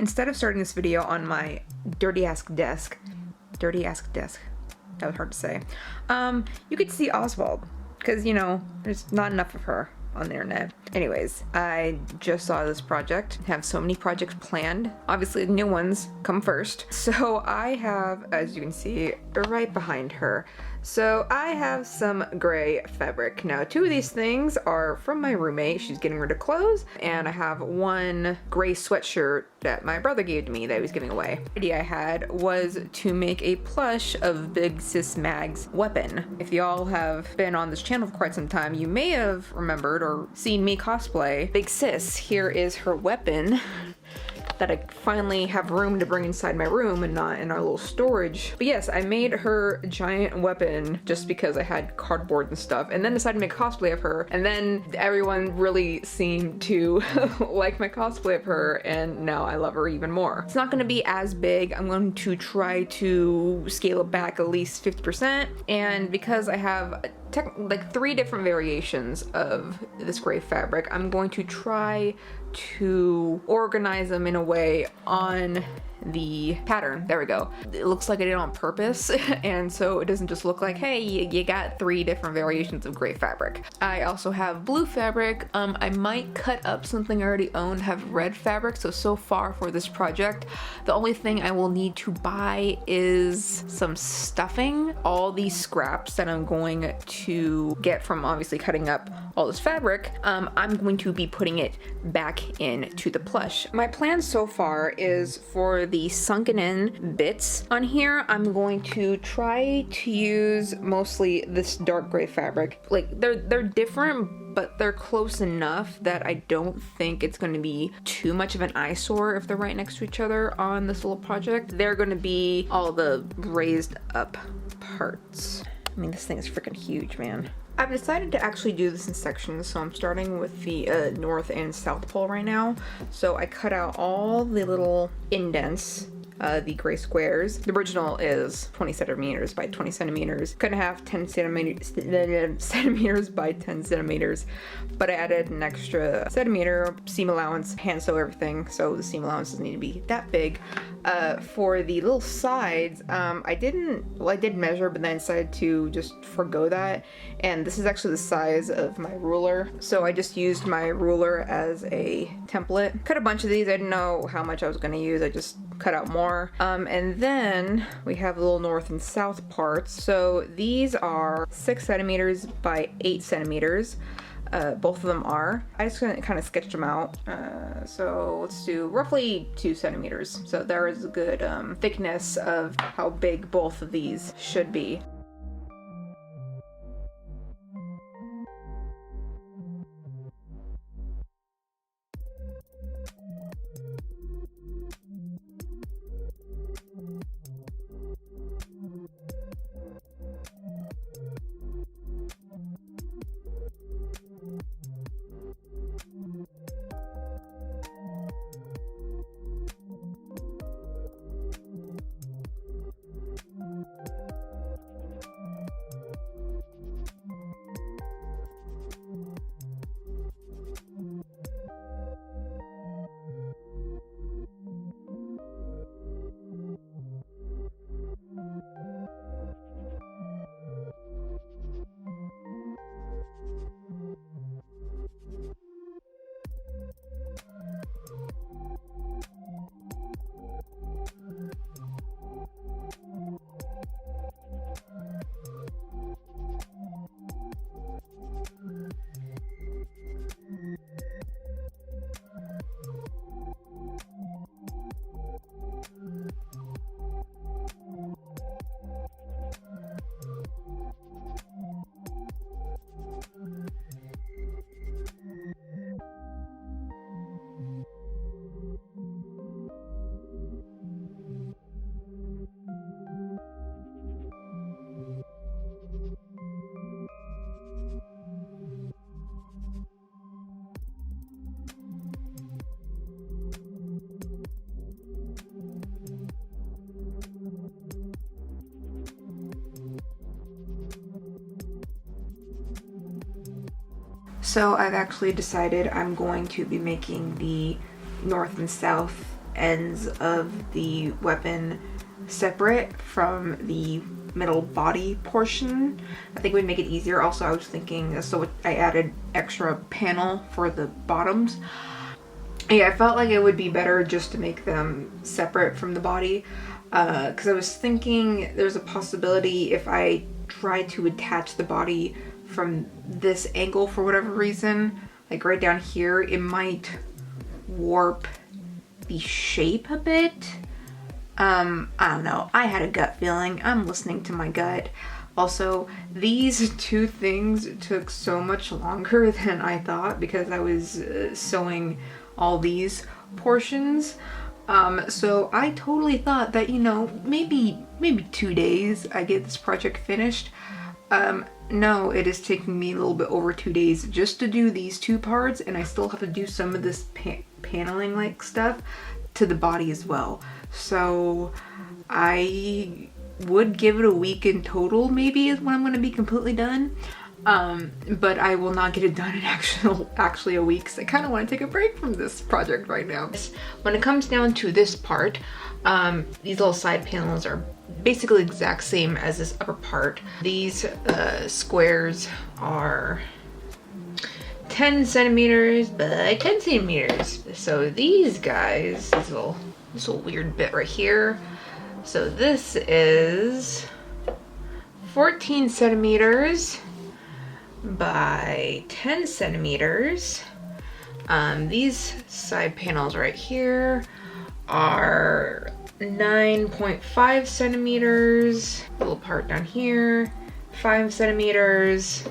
instead of starting this video on my dirty ass desk, that was hard to say, you could see Oswald, because, you know, there's not enough of her on the internet. Anyways, I just saw this project. I have so many projects planned. Obviously, the new ones come first. So I have, as you can see, right behind her. So I have some gray fabric. Now, 2 of these things are from my roommate. She's getting rid of clothes. And I have one gray sweatshirt that my brother gave to me that he was giving away. The idea I had was to make a plush of Big Sis Mag's weapon. If y'all have been on this channel for quite some time, you may have remembered or seen me cosplay Big Sis. Here is her weapon that I finally have room to bring inside my room and not in our little storage. But yes, I made her giant weapon just because I had cardboard and stuff, and then decided to make cosplay of her, and then everyone really seemed to like my cosplay of her, and now I love her even more. It's not going to be as big. I'm going to try to scale it back at least 50%, and because I have like 3 different variations of this gray fabric, I'm going to try to organize them in a way on the pattern. There we go. It looks like I did it on purpose, and so it doesn't just look like, hey, you got 3 different variations of gray fabric. I also have blue fabric. I might cut up something I already own, have red fabric. So far for this project, the only thing I will need to buy is some stuffing. All these scraps that I'm going to get from obviously cutting up all this fabric, I'm going to be putting it back into the plush. My plan so far is for the sunken in bits on here, I'm going to try to use mostly this dark gray fabric. Like they're different, but they're close enough that I don't think it's going to be too much of an eyesore if they're right next to each other on this little project. They're going to be all the raised up parts. I mean, this thing is freaking huge, man. I've decided to actually do this in sections, so I'm starting with the north and south pole right now. So I cut out all the little indents, the gray squares. The original is 20 centimeters by 20 centimeters. Cut in half 10 centimeters by 10 centimeters, but I added an extra centimeter seam allowance, hand sew everything, so the seam allowance doesn't need to be that big. For the little sides, I did measure, but then I decided to just forgo that, and this is actually the size of my ruler, so I just used my ruler as a template. Cut a bunch of these. I didn't know how much I was going to use. I just cut out more. And then we have the little north and south parts. So these are 6 centimeters by 8 centimeters. Both of them are. I just kind of sketched them out. So let's do roughly 2 centimeters. So there is a good thickness of how big both of these should be. So I've actually decided I'm going to be making the north and south ends of the weapon separate from the middle body portion. I think it would make it easier. Also, I was thinking, so I added extra panel for the bottoms. Yeah, I felt like it would be better just to make them separate from the body, because I was thinking there's a possibility if I try to attach the body from this angle for whatever reason, like right down here, it might warp the shape a bit. I don't know. I had a gut feeling. I'm listening to my gut. Also, these two things took so much longer than I thought because I was sewing all these portions. So I totally thought that, you know, maybe 2 days I get this project finished. No, it is taking me a little bit over 2 days just to do these two parts, and I still have to do some of this paneling like stuff to the body as well. So I would give it a week in total, maybe, is when I'm going to be completely done. But I will not get it done in actually a week, because I kind of want to take a break from this project right now. When it comes down to this part, these little side panels are basically the exact same as this upper part. These squares are 10 centimeters by 10 centimeters. So these guys, this little weird bit right here. So this is 14 centimeters by 10 centimeters. These side panels right here are 9.5 centimeters. Little part down here, 5 centimeters.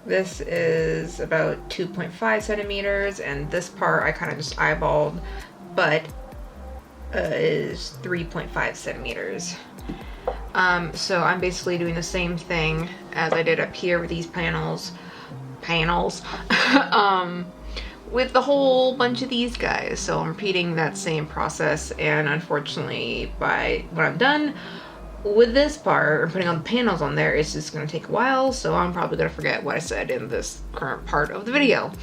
This is about 2.5 centimeters, and this part I kind of just eyeballed, but is 3.5 centimeters. So I'm basically doing the same thing as I did up here with these panels, with the whole bunch of these guys. So I'm repeating that same process, and unfortunately, when I'm done with this part, putting all the panels on there, it's just gonna take a while, so I'm probably gonna forget what I said in this current part of the video.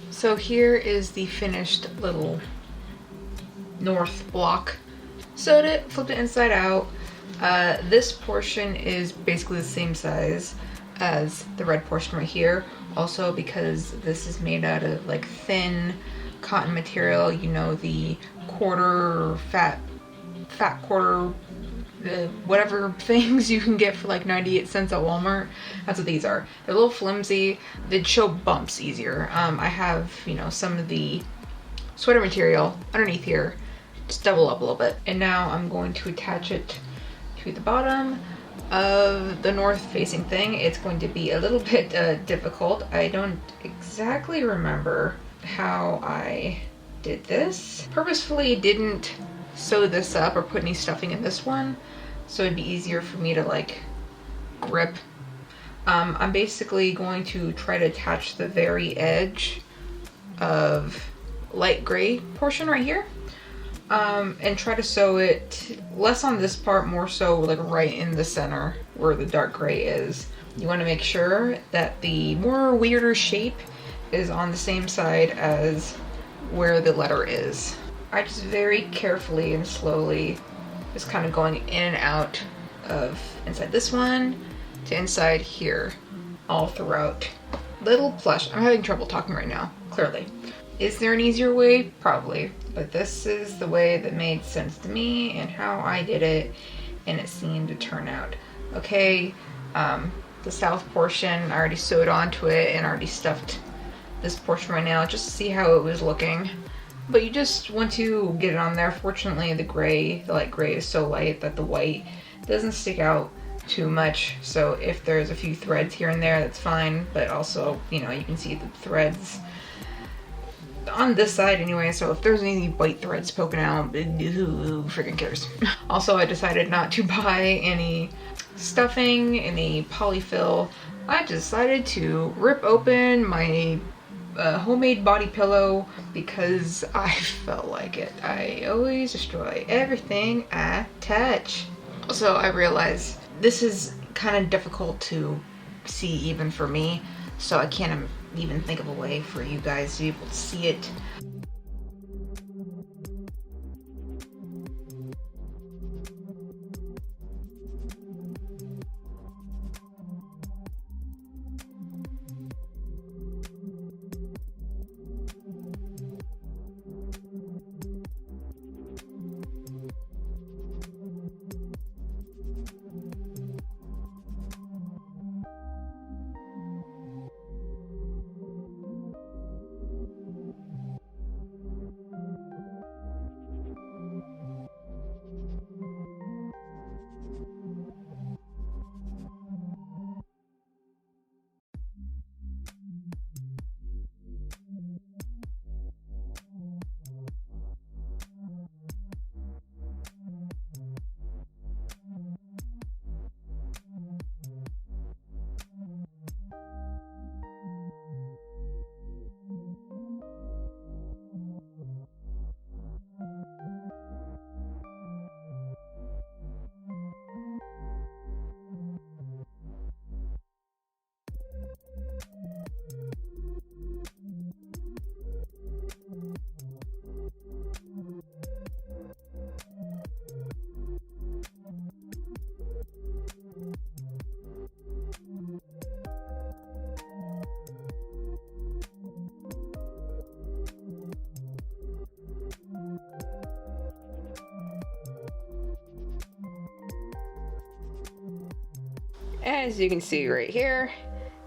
So here is the finished little north block. Sewed it, flipped it inside out. This portion is basically the same size as the red portion right here. Also, because this is made out of like thin cotton material, you know, the quarter fat quarter, whatever things you can get for like 98 cents at Walmart. That's what these are. They're a little flimsy. They'd show bumps easier. I have, you know, some of the sweater material underneath here. Just double up a little bit. And now I'm going to attach it to the bottom of the north facing thing. It's going to be a little bit difficult. I don't exactly remember how I did this. Purposefully didn't sew this up or put any stuffing in this one, so it'd be easier for me to like grip. I'm basically going to try to attach the very edge of light gray portion right here, and try to sew it less on this part, more so like right in the center where the dark gray is. You want to make sure that the more weirder shape is on the same side as where the letter is. I just very carefully and slowly just kind of going in and out of inside this one to inside here all throughout. Little plush. I'm having trouble talking right now, clearly. Is there an easier way? Probably. But this is the way that made sense to me and how I did it, and it seemed to turn out okay. The south portion, I already sewed onto it and already stuffed this portion right now just to see how it was looking. But you just want to get it on there. Fortunately, the light gray is so light that the white doesn't stick out too much. So if there's a few threads here and there, that's fine. But also, you know, you can see the threads on this side anyway. So if there's any white threads poking out, who freaking cares? Also, I decided not to buy any stuffing, any polyfill. I decided to rip open my a homemade body pillow because I felt like it. I always destroy everything I touch. So I realized this is kind of difficult to see even for me, so I can't even think of a way for you guys to be able to see it. As you can see right here,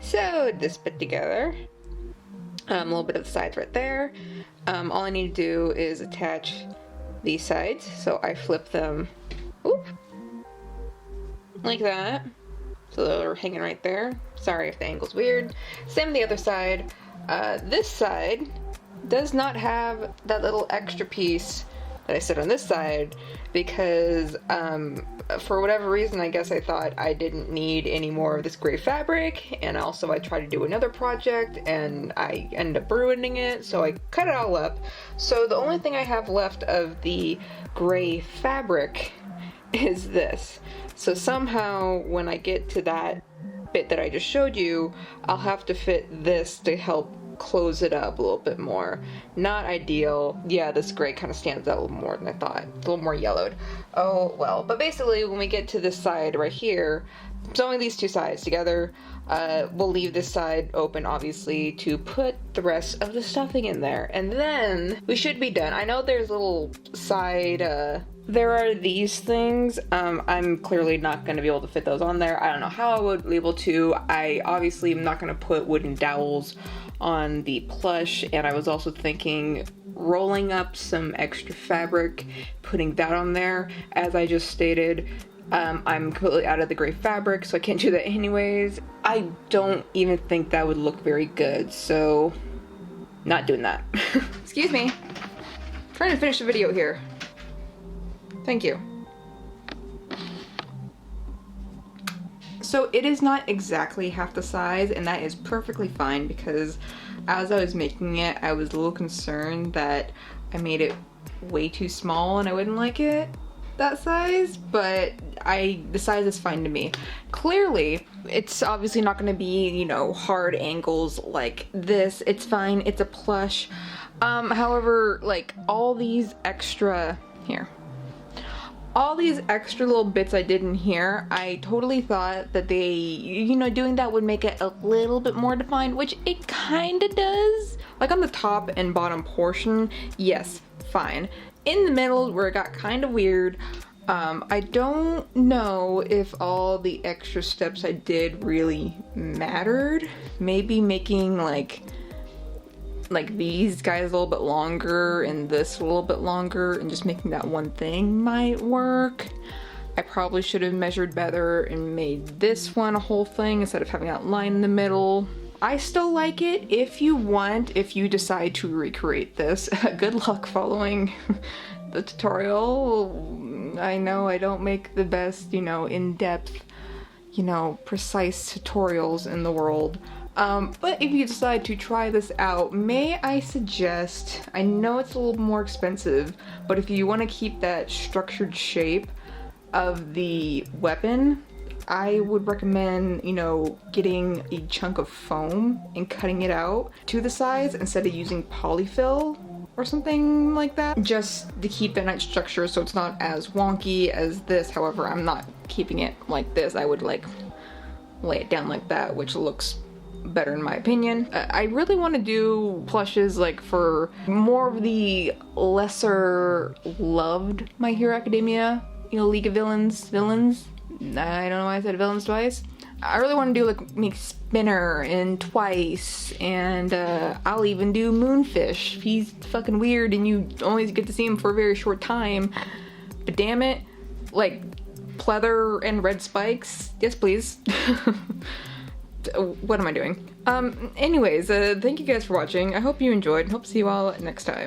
sewed this bit together. A little bit of the sides right there. All I need to do is attach these sides. So I flip them, oop, like that. So they're hanging right there. Sorry if the angle's weird. Same the other side. This side does not have that little extra piece that I set on this side because for whatever reason, I guess I thought I didn't need any more of this gray fabric, and also I tried to do another project and I ended up ruining it, so I cut it all up. So the only thing I have left of the gray fabric is this. So somehow when I get to that bit that I just showed you, I'll have to fit this to help close it up a little bit more. Not ideal. Yeah, this gray kind of stands out a little more than I thought. It's a little more yellowed. Oh well, but basically when we get to this side right here, sewing these two sides together, we'll leave this side open obviously to put the rest of the stuffing in there, and then we should be done. I know there's little side there are these things. I'm clearly not going to be able to fit those on there. I don't know how I would be able to. I obviously am not going to put wooden dowels on the plush, and I was also thinking rolling up some extra fabric, putting that on there. As I just stated, I'm completely out of the gray fabric, so I can't do that anyways. I don't even think that would look very good, so not doing that. Excuse me. I'm trying to finish the video here. Thank you. So it is not exactly half the size, and that is perfectly fine because as I was making it, I was a little concerned that I made it way too small and I wouldn't like it that size, but the size is fine to me. Clearly, it's obviously not going to be, you know, hard angles like this. It's fine. It's a plush. However, like all these extra little bits I did in here, I totally thought that they, you know, doing that would make it a little bit more defined, which it kind of does. Like on the top and bottom portion, yes, fine. In the middle, where it got kind of weird, I don't know if all the extra steps I did really mattered. Maybe making like these guys a little bit longer and this a little bit longer and just making that one thing might work. I probably should have measured better and made this one a whole thing instead of having that line in the middle. I still like it. If you decide to recreate this, good luck following the tutorial. I know I don't make the best, you know, in-depth, you know, precise tutorials in the world. But if you decide to try this out, may I suggest, I know it's a little more expensive, but if you want to keep that structured shape of the weapon, I would recommend, you know, getting a chunk of foam and cutting it out to the sides instead of using polyfill or something like that, just to keep that nice structure so it's not as wonky as this. However, I'm not keeping it like this. I would like lay it down like that, which looks better in my opinion. I really want to do plushes like for more of the lesser loved My Hero Academia, you know, League of Villains. I don't know why I said villains twice. I really want to do like make Spinner and Twice, and I'll even do Moonfish. He's fucking weird and you only get to see him for a very short time. But damn it, like Pleather and Red Spikes, yes please. What am I doing? Anyways, thank you guys for watching. I hope you enjoyed. Hope to see you all next time.